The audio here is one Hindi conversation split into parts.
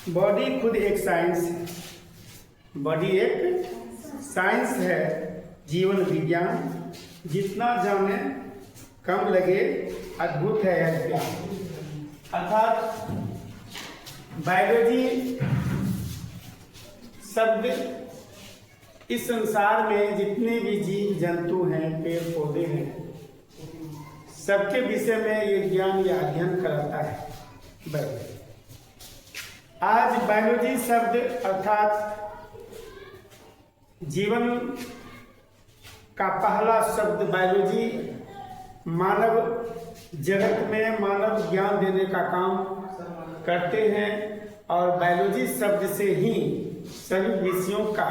बॉडी खुद एक साइंस है। बॉडी एक साइंस है, जीवन विज्ञान। जितना जाने कम लगे, अद्भुत है यह ज्ञान। अर्थात बायोलॉजी शब्द इस संसार में जितने भी जीव जंतु हैं, पेड़ पौधे हैं, सबके विषय में ये ज्ञान या अध्ययन कराता है बायोलॉजी। आज बायोलॉजी शब्द अर्थात जीवन का पहला शब्द बायोलॉजी मानव जगत में मानव ज्ञान देने का काम करते हैं। और बायोलॉजी शब्द से ही सभी विषयों का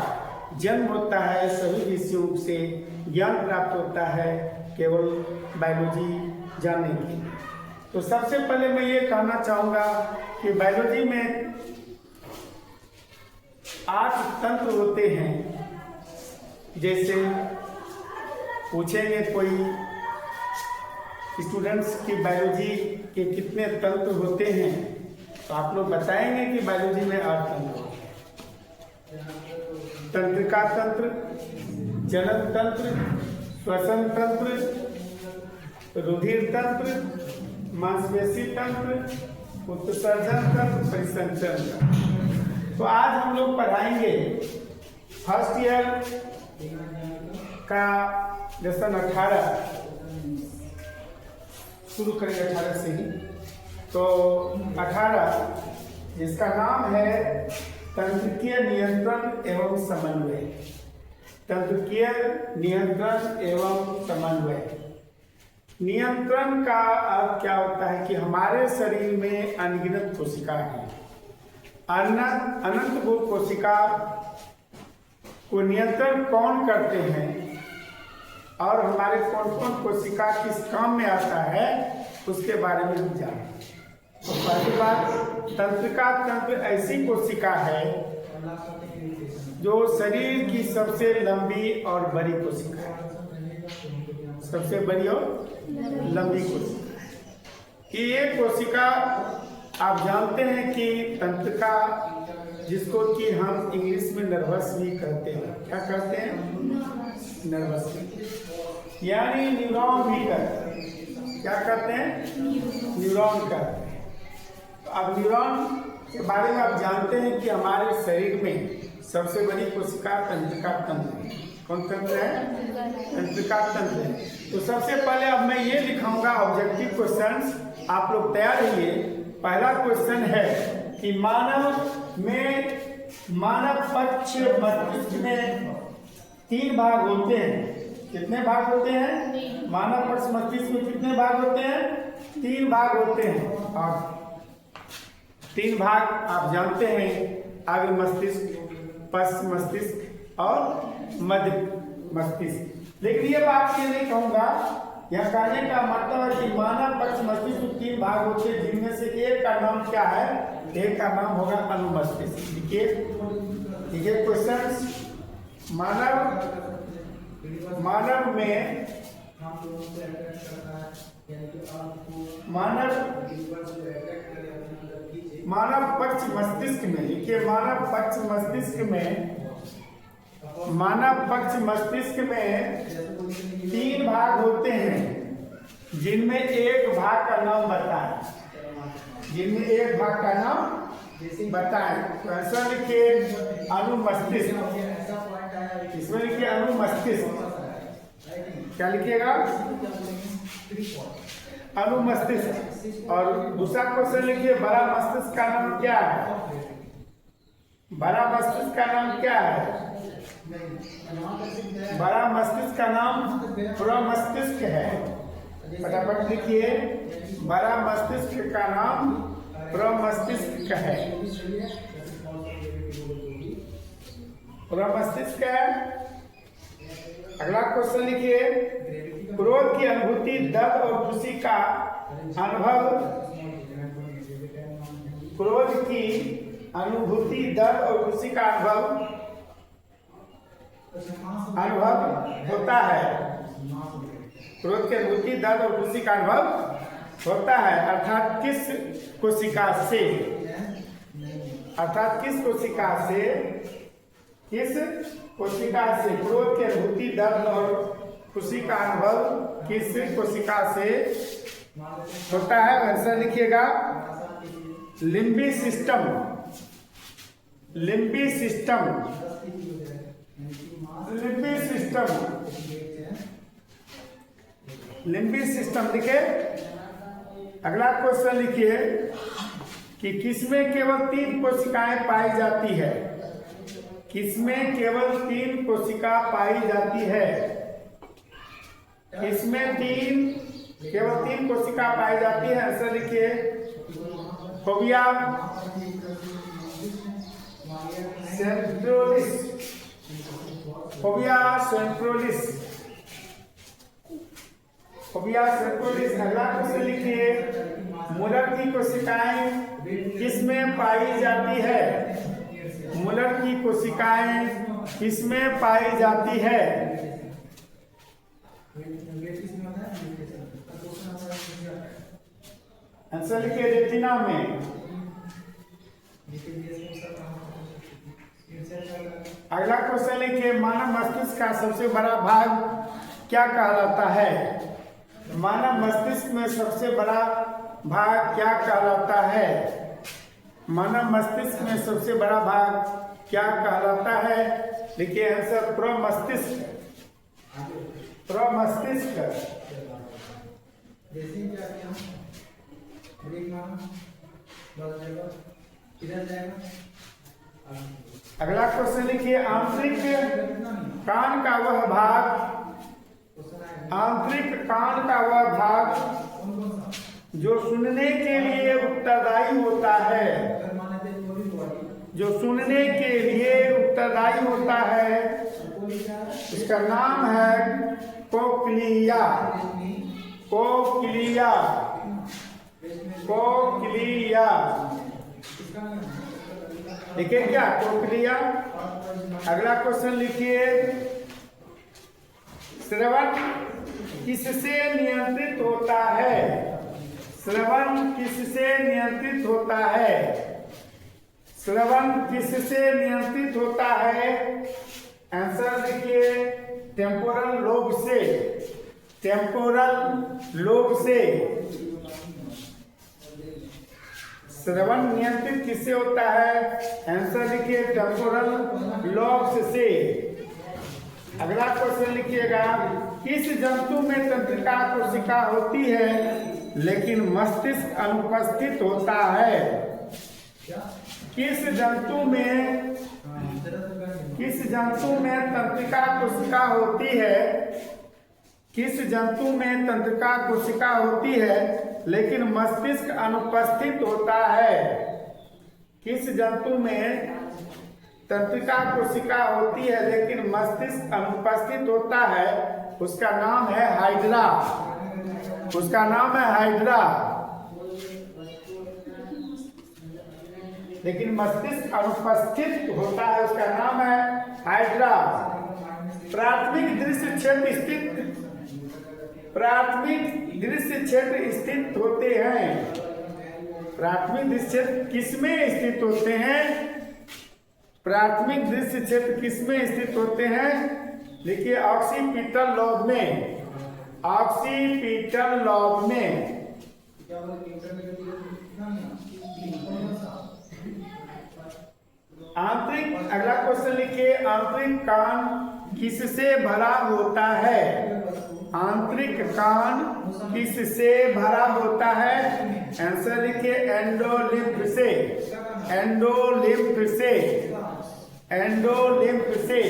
जन्म होता है, सभी विषयों से ज्ञान प्राप्त होता है केवल बायोलॉजी जानने की। तो सबसे पहले मैं ये कहना चाहूँगा कि बायोलॉजी में 8 तंत्र होते हैं। जैसे पूछेंगे कोई स्टूडेंट्स की बायोलॉजी के कितने तंत्र होते हैं, तो आप लोग बताएंगे कि बायोलॉजी में 8 तंत्र होते हैं। तंत्रिका तंत्र, जनन तंत्र, श्वसन तंत्र, रुधिर तंत्र, मांसपेशी तंत्र, उत्सर्जन तंत्र, परिसंचरण तंत्र। तो आज हम लोग पढ़ाएंगे फर्स्ट ईयर का लेसन 18, शुरू करेंगे 18 से ही। तो 18 जिसका नाम है तंत्रिकीय नियंत्रण एवं समन्वय। तंत्रिकीय नियंत्रण एवं समन्वय। नियंत्रण का अर्थ क्या होता है कि हमारे शरीर में अनगिनत कोशिका हैं। अनंत वो कोशिका को नियंत्रण कौन करते हैं और हमारे कौन कौन कोशिका किस काम में आता है, उसके बारे में हम जानें। तो पहली बात, तंत्रिका तंत्र ऐसी कोशिका है जो शरीर की सबसे लंबी और बड़ी कोशिका है। सबसे बड़ी और लंबी कोशिका। ये कोशिका आप जानते हैं कि तंत्रिका, जिसको कि हम इंग्लिश में नर्वस भी कहते हैं। क्या कहते हैं? नर्वस, यानी न्यूरॉन भी कहते हैं। क्या कहते हैं? न्यूरॉन कहते हैं। तो अब न्यूरॉन के बारे में आप जानते हैं कि हमारे शरीर में सबसे बड़ी कोशिका तंत्रिका तंत्र है। कौन तंत्र है? तंत्रिका तंत्र है। तो सबसे पहले अब मैं ये लिखाऊंगा ऑब्जेक्टिव क्वेश्चंस, आप लोग तैयार रहिए। पहला क्वेश्चन है कि मानव पक्ष मस्तिष्क में 3 भाग होते हैं। कितने भाग होते हैं? मानव पक्ष मस्तिष्क में कितने भाग होते हैं? 3 भाग होते हैं। और 3 भाग आप जानते हैं, अग्र मस्तिष्क, पश्च मस्तिष्क और मध्य मस्तिष्क। लेकिन ये बात ये नहीं कहूँगा, यह कहने का मतलब है कि मानव पक्ष मस्तिष्क में 3 भाग होते हैं, जिनमें से एक का नाम क्या है? एक का नाम होगा अनुमस्तिष्क। देखिए क्वेश्चन, मानव पक्ष मस्तिष्क में, लिखिए मानव पक्ष मस्तिष्क में 3 भाग होते हैं, जिनमें एक भाग का नाम बताएं। तो ऐसा लिखिए अनुमस्तिष्क। इसमें लिखिए अनुमस्तिष्क। क्या लिखिएगा? अनुमस्तिष्क। और दूसरा क्वेश्चन लिखिए बड़ा मस्तिष्क का नाम क्या है? बड़ा मस्तिष्क का नाम क्या है? बड़ा मस्तिष्क का नाम प्रमस्तिष्क है। फटाफट लिखिए, बड़ा मस्तिष्क का नाम प्रमस्तिष्क है। प्रमस्तिष्क है। अगला क्वेश्चन लिखिए, क्रोध की अनुभूति, दर्द और खुशी का अनुभव। क्रोध की अनुभूति, दर्द और खुशी का अनुभव होता है। क्रोध की अनुभूति, दर्द और खुशी का अनुभव होता है। अर्थात किस कोशिका से? अर्थात किस कोशिका से क्रोध की अनुभूति, दर्द और खुशी का अनुभव किस कोशिका से होता है? आंसर लिखिएगा limbic system. Limbic system, limbic system, limbic system लिखे। अगला क्वेश्चन लिखिए कि किसमें केवल 3 कोशिकाएं पाई जाती है? किसमें केवल 3 कोशिका पाई जाती है? किसमें केवल 3 कोशिका पाई जाती है? आंसर लिखिए फोबिया सेंट्रोलिस, फोबिया सेंट्रोलिस, फोबिया सेंट्रोलिस। अगला क्वेश्चन लिखिए मूलर की कोशिकाएं किसमें पाई जाती है? मूलर की कोशिकाएं किसमें पाई जाती है? आंसर लिखिए रेटिना में। अगला क्वेश्चन लिखिए मानव मस्तिष्क का सबसे बड़ा भाग क्या कहलाता है? मानव मस्तिष्क में सबसे बड़ा भाग क्या कहलाता है? मानव मस्तिष्क में सबसे बड़ा भाग क्या कहलाता है? लिखिए आंसर प्रमस्तिष्क। प्रमस्तिष्क। अगला क्वेश्चन लिखिए आंतरिक कान का वह भाग, आंतरिक कान का वह भाग जो सुनने के लिए उत्तरदायी होता है, जो सुनने के लिए उत्तरदायी होता है, इसका नाम है कोक्लिया। Cochlea, cochlea. लिखिए क्या? कोक्लिया। अगला क्वेश्चन लिखिए श्रवण किससे नियंत्रित होता है? श्रवण किससे नियंत्रित होता है? श्रवण किससे नियंत्रित होता है? आंसर लिखिए टेम्पोरल लोब से। टेम्पोरल लोब से। श्रवण नियंत्रित किससे होता है? आंसर लिखिए टेम्पोरल लोब से। अगला क्वेश्चन लिखिएगा किस जंतु में तंत्रिका कोशिका होती है लेकिन मस्तिष्क अनुपस्थित होता है? किस जंतु में तंत्रिका कोशिका होती है? किस जंतु में तंत्रिका कोशिका होती है लेकिन मस्तिष्क अनुपस्थित होता है? किस जंतु में तंत्रिका कोशिका होती है लेकिन मस्तिष्क अनुपस्थित होता है? उसका नाम है हाइड्रा। उसका नाम है हाइड्रा। लेकिन मस्तिष्क अनुपस्थित होता है, उसका नाम है हाइड्रा। प्राथमिक दृश्य क्षेत्र स्थित, प्राथमिक दृश्य क्षेत्र स्थित होते हैं। प्राथमिक दृश्य क्षेत्र किसमें स्थित होते हैं? प्राथमिक दृश्य क्षेत्र किसमें स्थित होते हैं? लिखिए ऑक्सीपिटल लोब में। ऑक्सीपिटल लोब में। आंतरिक, अगला क्वेश्चन लिखिए आंतरिक कान किससे भरा होता है? आंतरिक कान किससे भरा होता है? आंसर लिखिए एंडोलिम्फ से। एंडोलिम्फ से। एंडोलिम्फ से।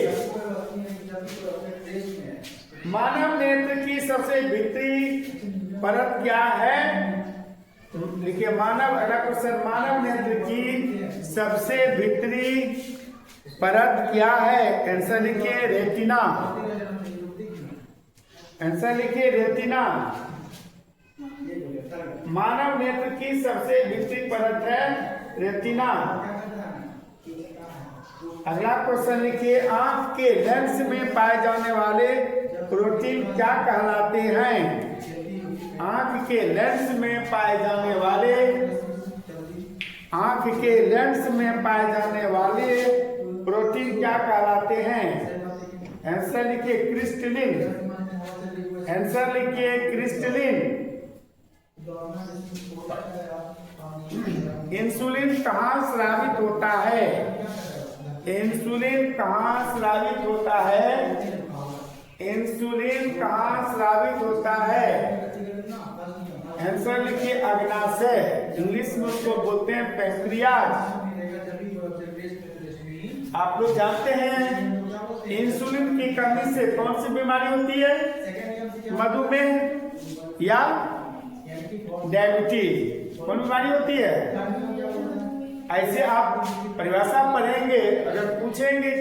मानव नेत्र की सबसे भीतरी परत क्या है? लिखिए मानव, अगला क्वेश्चन मानव नेत्र की सबसे भीतरी परत क्या है? आंसर लिखिए रेटिना। आंसर लिखिए रेटिना। मानव नेत्र की सबसे भीतरी परत है रेटिना। अगला क्वेश्चन लिखिए आंख के लेंस में पाए जाने वाले प्रोटीन क्या कहलाते हैं? आंख के लेंस में पाए जाने वाले आंख के लेंस में पाए जाने वाले प्रोटीन क्या कहलाते हैं? आंसर लिखिए क्रिस्टलिन। आंसर लिखिए क्रिस्टलिन। इंसुलिन कहाँ स्रावित होता है? इंसुलिन कहाँ स्रावित होता है? इंसुलिन कहाँ स्रावित होता है? आंसर लिखिए अग्नाशय। इंग्लिश में उसको बोलते हैं पैंक्रियाज। आप लोग जानते हैं इंसुलिन की कमी से कौन सी बीमारी होती है? मधुमेह या डायबिटीज। कौन बीमारी होती है? ऐसे आप परिभाषा पढ़ेंगे, अगर पूछेंगे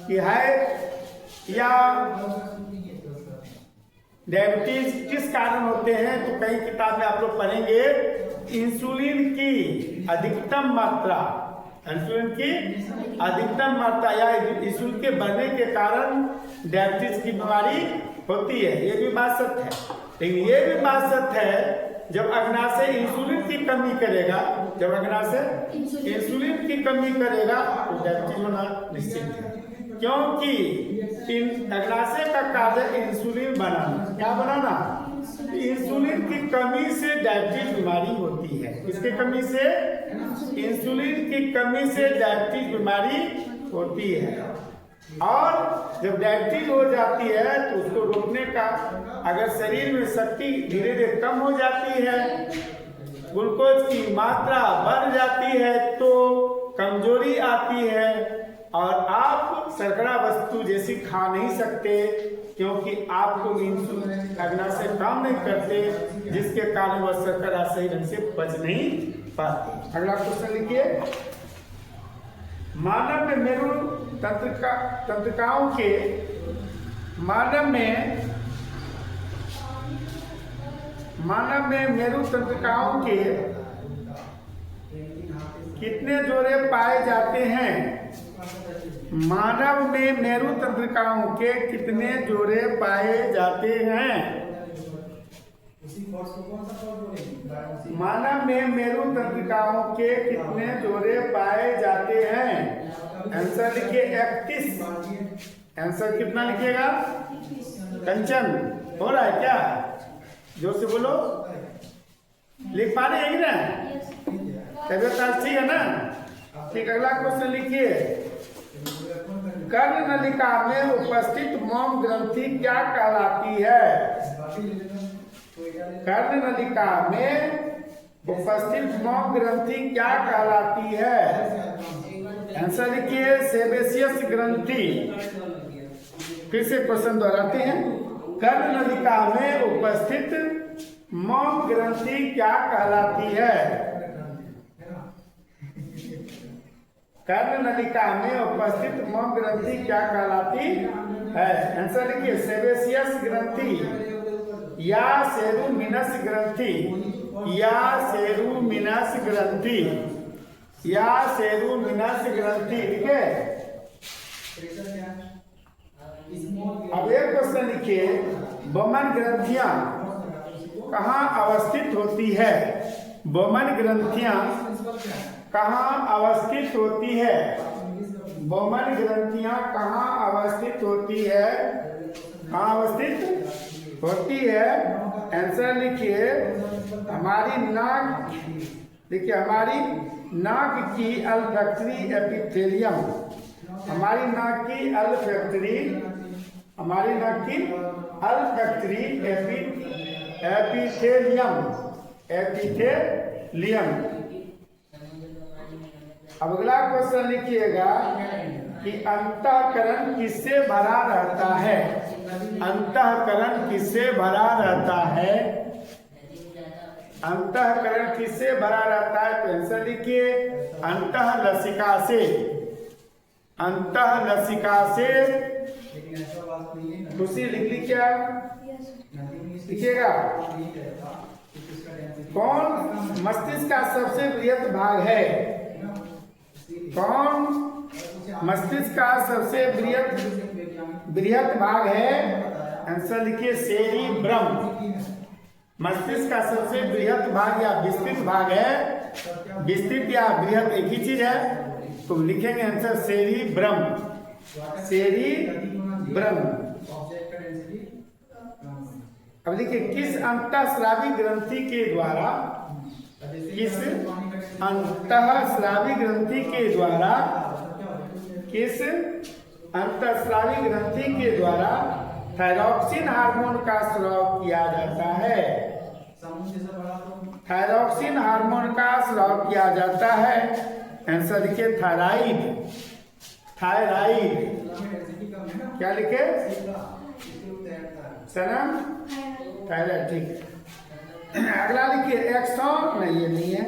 कि है या डायबिटीज किस कारण होते हैं, तो कई किताब में आप लोग पढ़ेंगे इंसुलिन की अधिकतम मात्रा, इंसुलिन की अधिकतम मात्रा या इंसुलिन के बढ़ने के कारण डायबिटीज की बीमारी होती है। ये भी बात सत्य है। लेकिन ये भी बात सत्य है जब अग्नाशय इंसुलिन की कमी करेगा, जब अग्नाशय इंसुलिन की कमी करेगा तो डायबिटीज होना निश्चित है। क्योंकि अग्नाशय का कार्य इंसुलिन बनाना। क्या बनाना? इंसुलिन की कमी से डायबिटीज बीमारी होती है। किसकी कमी से? इंसुलिन की कमी से डायबिटीज बीमारी होती है। और जब डायबिटीज हो जाती है तो उसको रोकने का, अगर शरीर में शक्ति धीरे धीरे कम हो जाती है, ग्लूकोज की मात्रा बढ़ जाती है तो कमजोरी आती है और आप शर्करा वस्तु जैसी खा नहीं सकते, क्योंकि आपको इंसुलिन अग्नाशय काम नहीं करते, जिसके कारण वह शर्करा सही ढंग से पच नहीं पाती। अगला क्वेश्चन लिखिए। मानव में मेरु तंत्रिकाओं के मेरु तंत्रिकाओं के कितने जोड़े पाए जाते हैं? मानव में मेरु तंत्रिकाओं के कितने जोड़े पाए जाते हैं? मानव में मेरु तंत्रिकाओं के कितने जोड़े पाए जाते हैं? आंसर लिखिए 31। आंसर कितना लिखिएगा? कंचन हो रहा है क्या? जोर से बोलो। लिख पा रहे हैं ना? तबियत आज ठीक है ना? ठीक। अगला क्वेश्चन लिखिए। कर्ण नलिका में उपस्थित मोम ग्रंथि क्या कहलाती है? कर्ण नलिका में उपस्थित मोम ग्रंथि क्या कहलाती है? आंसर लिखिए सेबेसियस ग्रंथि। फिर से क्वेश्चन दोहराते हैं। कर्ण नलिका में उपस्थित मोम ग्रंथि क्या कहलाती है? कर्ण नलिका में उपस्थित मोम ग्रंथि क्या कहलाती है? आंसर लिखिए सेबेसियस ग्रंथि या सेरुमिनस ग्रंथि, या सेरुमिनस ग्रंथि, या सेरुमिनस ग्रंथि। ठीक है। अब एक क्वेश्चन लिखिए। बोमन ग्रंथियां कहाँ अवस्थित होती है? बोमन ग्रंथियां कहाँ अवस्थित होती है? बोमन ग्रंथियां कहाँ अवस्थित होती है? कहाँ अवस्थित होती है? आंसर लिखिए हमारी नाक, देखिए हमारी नाक की अल्फैक्टरी एपिथेलियम, हमारी नाक की अल्फैक्टरी, हमारी नाक की अल्फैक्टरी एपिथेलियम, एपिथेलियम। अब अगला क्वेश्चन लिखिएगा कि अंतःकरण किससे भरा रहता है? अंतःकरण किससे भरा रहता है? अंतःकरण किससे भरा रहता है? तो आंसर लिखिए अंतःलसिका से। अंतःलसिका से। दूसरी लिख ली क्या? लिखिएगा। कौन मस्तिष्क का सबसे बृहत भाग है? कौन मस्तिष्क का सबसे बृहत भाग है? आंसर लिखिए सेरिब्रम। मस्तिष्क का सबसे बृहत भाग या विस्तृत भाग है विस्तृत या बृहद एक ही चीज है, तो लिखेंगे आंसर सेरिब्रम। सेरिब्रम। अब देखिए, किस अंतःस्रावी ग्रंथि के द्वारा, किस अंतःस्रावी ग्रंथि के द्वारा, किस अंतःस्रावी ग्रंथि के द्वारा थायरॉक्सिन हार्मोन का स्राव किया जाता है? थायरॉक्सिन हार्मोन का स्राव किया जाता है। आंसर लिखे थायराइड। थायराइड। क्या लिखे सनम? थायराइड। ठीक है। अगला लिखिए एक्सॉन, नहीं ये नहीं है।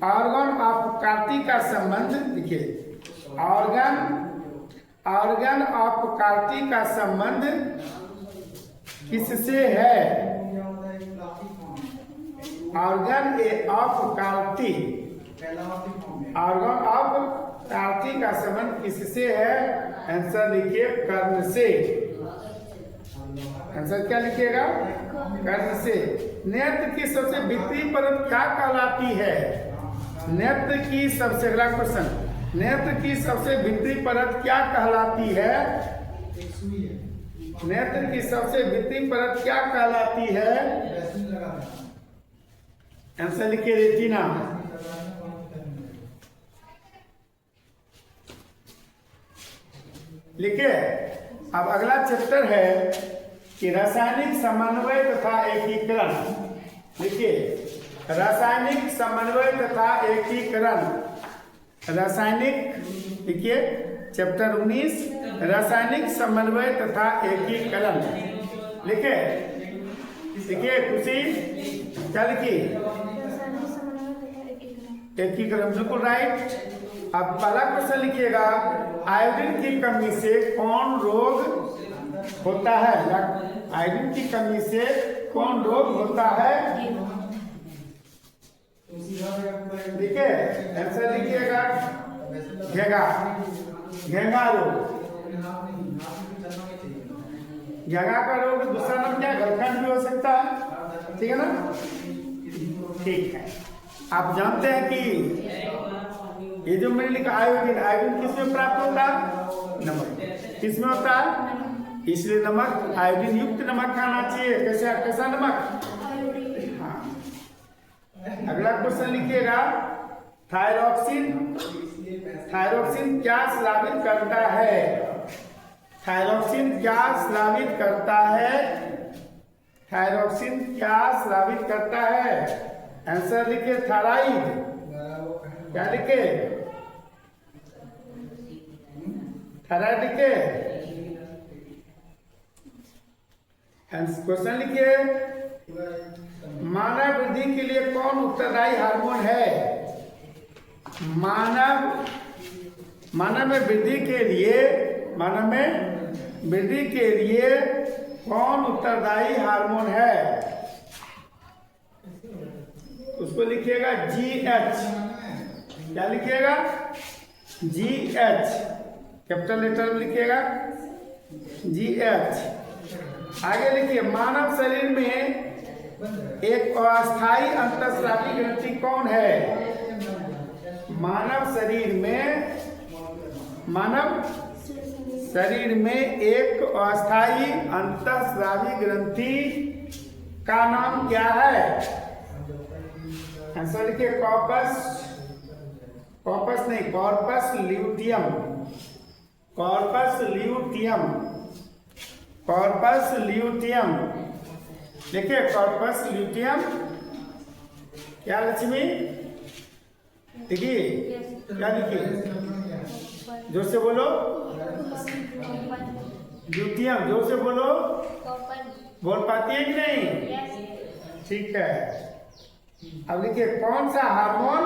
ऑर्गन ऑफ कार्टी का संबंध लिखिए। ऑर्गन ऑफ कार्टी का संबंध किससे है? Organ of Corti, organ of Corti का संबंध किससे है? आंसर लिखिए कर्ण से। आंसर क्या लिखिएगा? कर्ण से। नेत्र की सबसे भीतरी परत क्या कहलाती है? नेत्र की सबसे, अगला क्वेश्चन, नेत्र की सबसे भीतरी परत क्या कहलाती है? नेत्र की सबसे भीतरी परत क्या कहलाती है? आंसर लिखिए रेटिना। लिखिए। अब अगला चैप्टर है कि रासायनिक समन्वय तथा एकीकरण। लिखिए, रासायनिक समन्वय तथा एकीकरण। रासायनिक, लिखिए चैप्टर 19, रासायनिक समन्वय तथा एकीकरण। लिखे, लिखिए खुशी, क्या लिखिए? एकीकरण, बिल्कुल राइट। अब पहला क्वेश्चन लिखिएगा, आयोडीन की कमी से कौन रोग होता है? आयोडीन की कमी से कौन रोग होता है? लिखे, आंसर लिखिएगा घेंगा, घेंगा रोग। घेंगा का रोग दूसरा नाम क्या? गलखंड भी हो सकता है, ठीक है ना? ठीक है। आप जानते हैं कि ये जो मैंने लिखा आयोडीन, आयोडीन किसमें प्राप्त होता है? नमक। किसमें होता है? इसलिए नमक, आयोडीन युक्त नमक खाना चाहिए। कैसा नमक? हाँ। अगला क्वेश्चन लिखिएगा, थायरॉक्सिन, थायरॉक्सिन क्या स्रावित करता है? थायरॉक्सिन क्या स्रावित करता है? थायरॉक्सिन क्या स्रावित करता है? आंसर लिखिए थायराइड। क्या लिखे? थायराइड लिखे। क्वेश्चन लिखिए, मानव वृद्धि के लिए कौन उत्तरदायी हार्मोन है? मानव में वृद्धि के लिए, मानव में वृद्धि के लिए कौन उत्तरदायी हार्मोन है? उसको लिखिएगा GH। क्या लिखिएगा? GH, कैपिटल लेटर में लिखिएगा GH। आगे लिखिए, मानव शरीर में एक अस्थायी अंतःस्रावी ग्रंथि कौन है? मानव शरीर में एक अस्थायी अंतःस्रावी ग्रंथि का नाम क्या है? आंसर लिखिए कॉर्पस, कॉर्पस नहीं, corpus luteum. Corpus luteum, corpus luteum. देखिए कॉर्पस ल्यूटियम। क्या लक्ष्मी? देखिए क्या लिखिए? जोर से बोलो। ल्यूटियम, जोर से बोलो। बोल पाती है कि नहीं? ठीक है। अब लिखिए, कौन सा हार्मोन,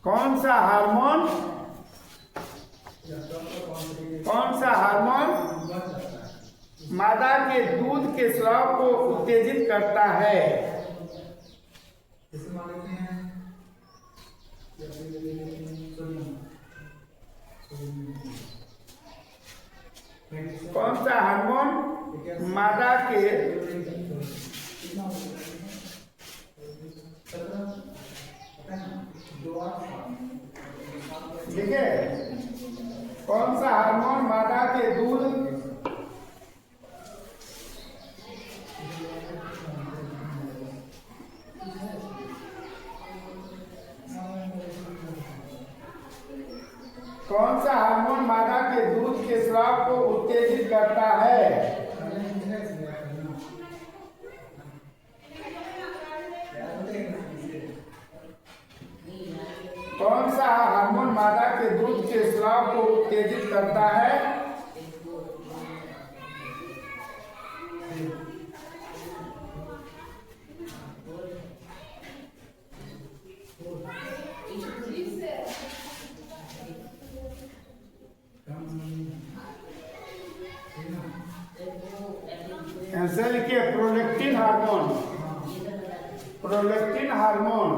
कौन सा हार्मोन, कौन सा हार्मोन मादा के दूध के स्राव को उत्तेजित करता है? कौन सा हार्मोन मादा के ठीक है। कौन सा हार्मोन मादा के दूध कौन सा हार्मोन मादा के दूध के स्राव को उत्तेजित करता है? कौन सा हार्मोन मादा के दूध के स्राव को उत्तेजित करता है? आंसर लिखिए। Prolactin hormone. Prolactin hormone.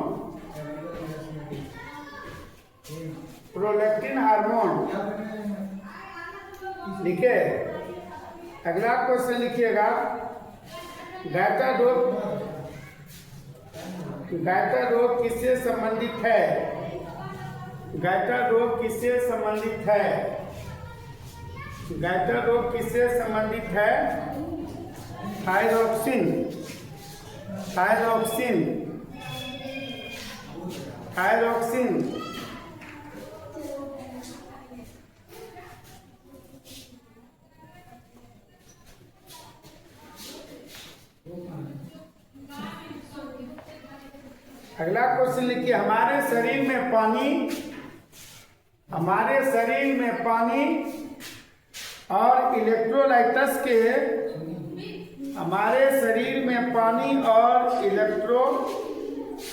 Prolactin hormone लिखे। अगला क्वेश्चन लिखिएगा। गायटा रोग किससे संबंधित है? गायटा रोग किससे संबंधित है? गायटा रोग किससे संबंधिथ है? थायरॉक्सिन। थायरॉक्सिन। थायरॉक्सिन। अगला क्वेश्चन लिखिए। हमारे शरीर में पानी और इलेक्ट्रोलाइट्स के हमारे शरीर में पानी और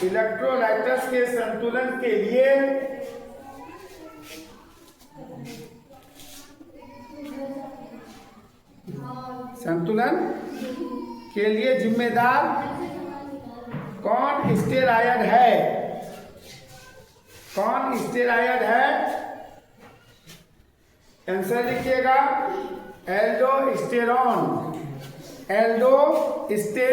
इलेक्ट्रोलाइट्स के संतुलन के लिए जिम्मेदार कौन स्टेरॉयड है? कौन स्टेरॉयड है? आंसर लिखिएगा। एल्डोस्टेरॉन। एल्डोस्टेरॉन।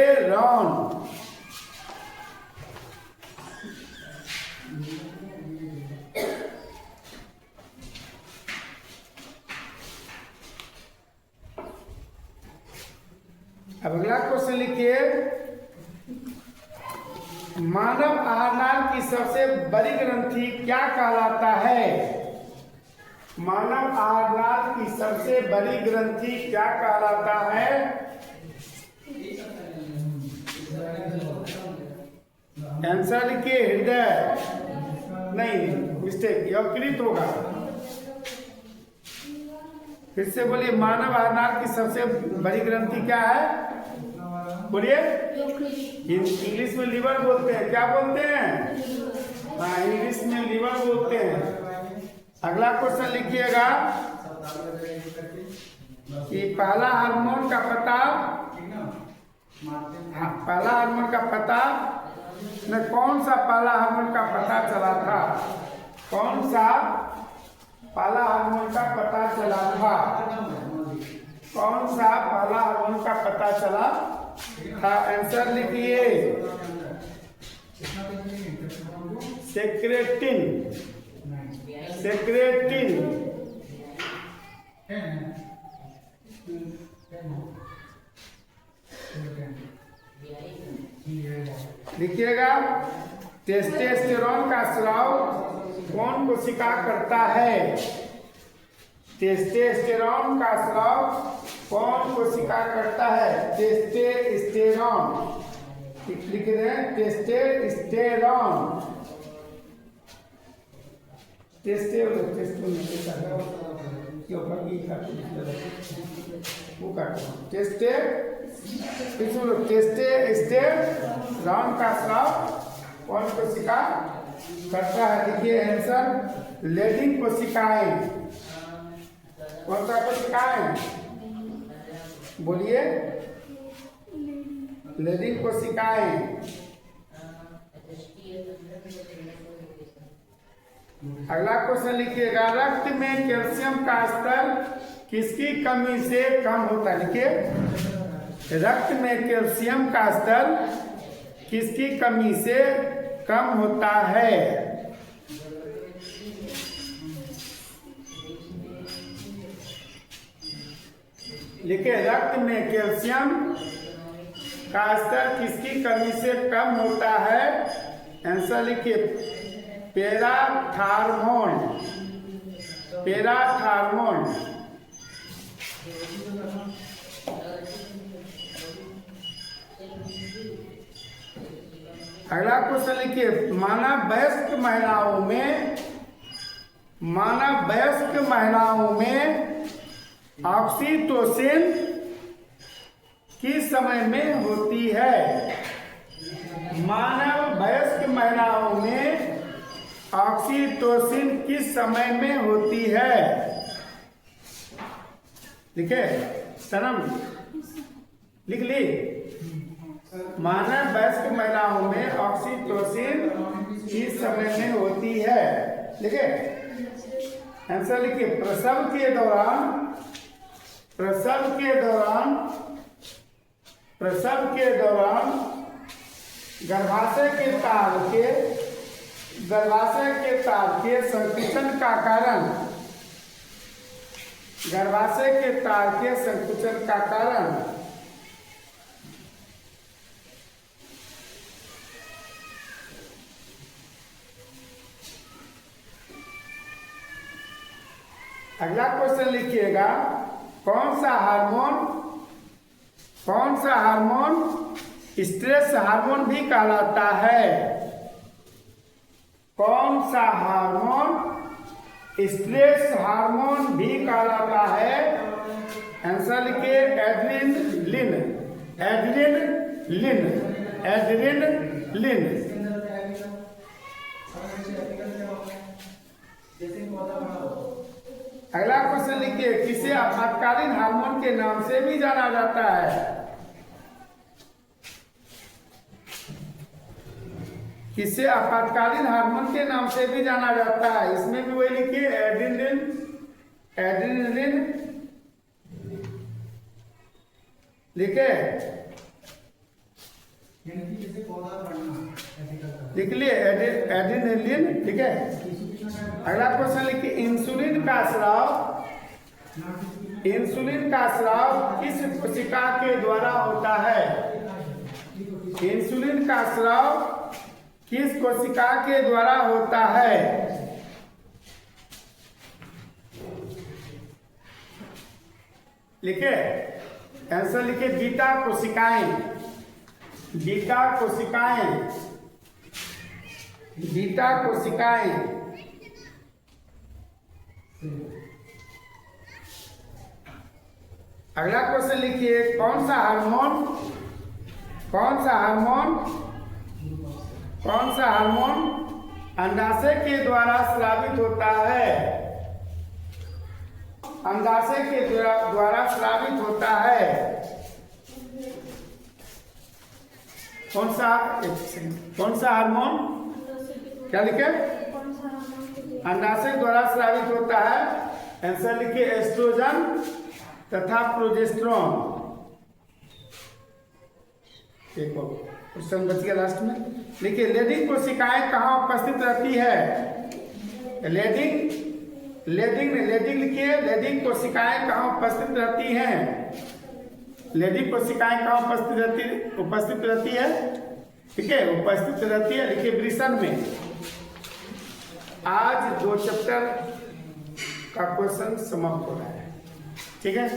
अब अगला क्वेश्चन लिखिए। मानव आहारनाल की सबसे बड़ी ग्रंथि क्या कहलाता है? मानव आहारनाल की सबसे बड़ी ग्रंथि क्या कहलाता है? आंसर लिखिए। हृदय। नहीं, मिस्टेक, यकृत होगा। फिर से बोलिए। मानव आहारनाल की सबसे बड़ी ग्रंथि क्या है? बोलिए। इंग्लिश में लीवर बोलते हैं। क्या बोलते हैं? हाँ, इंग्लिश में लीवर बोलते हैं। अगला क्वेश्चन लिखिएगा कि पहला हार्मोन का पता कौन सा पहला हार्मोन का पता चला था? कौन सा पहला हार्मोन का पता चला था? कौन सा पहला हार्मोन का पता चला था? आंसर लिखिए। सेक्रेटिन। सेक्रेटिन। लिखिएगा। टेस्टोस्टेरोन का स्राव कौन कोशिका करता है? टेस्टोस्टेरोन का स्राव कौन कोशिका करता है? टेस्टोस्टेरोन। लिख दें। टेस्टोस्टेरोन। टेस्टोस्टेरोन का स्राव कौन कोशिका करता है? देखिए आंसर। लेडिंग कोशिकाएं। कौन सा कोशिकाएं? बोलिए। लेडिंग कोशिकाएं। अगला क्वेश्चन लिखिएगा। रक्त में कैल्शियम का स्तर किसकी कमी से कम होता है? लिखिए। रक्त में कैल्शियम का स्तर किसकी कमी से कम होता है? लिखे रक्त में कैल्शियम का स्तर किसकी कमी से कम होता है? आंसर लिखिए पैराथार्मोन। पैराथार्मोन। अगला क्वेश्चन लिखिए मानव वयस्क महिलाओं में ऑक्सीटोसिन किस समय में होती है? मानव वयस्क महिलाओं में ऑक्सीटोसिन किस समय में होती है? लिखे सनम लिख ली। मानव वयस्क महिलाओं में ऑक्सीटोसिन किस समय में होती है? लिखे आंसर लिखिए प्रसव के दौरान गर्भाशय के तार के संकुचन का कारण अगला क्वेश्चन लिखिएगा कौन सा हार्मोन स्ट्रेस हार्मोन भी कहलाता है? कौन सा हार्मोन स्ट्रेस हार्मोन भी कहलाता है? आंसर लिखिए एड्रेनलिन। अगला क्वेश्चन लिखिए किसे आपातकालीन हार्मोन के नाम से भी जाना जाता है? किसे आपातकालीन हार्मोन के नाम से भी जाना जाता है? इसमें भी वही लिखिए एड्रेनलिन लिखे लिख लिए एड्रेनलिन। ठीक है अगला क्वेश्चन लिखिए इंसुलिन का स्राव किस कोशिका के द्वारा होता है? इंसुलिन का स्राव किस कोशिका के द्वारा होता है? लिखे आंसर लिखे बीटा कोशिकाएं। अगला क्वेश्चन लिखिए कौन सा हार्मोन अंडाशय के द्वारा स्रावित होता है? अंडाशय के द्वारा स्रावित होता है कौन सा हार्मोन? क्या लिखे? अंडाशय द्वारा स्रावित होता है। आंसर लिखिए एस्ट्रोजन तथा प्रोजेस्टेरोन। एक क्वेश्चन बच गया लास्ट में। देखिए लेडिंग कोशिकाएं कहाँ उपस्थित रहती है? लेडिंग लिखिए लेडिंग कोशिकाएं कहाँ उपस्थित रहती हैं? लेडिंग कोशिकाएं कहाँ उपस्थित रहती है? ठीक है उपस्थित रहती है लिखिए वृषण में। आज 2 चैप्टर का क्वेश्चन समाप्त हो रहा है। ठीक है।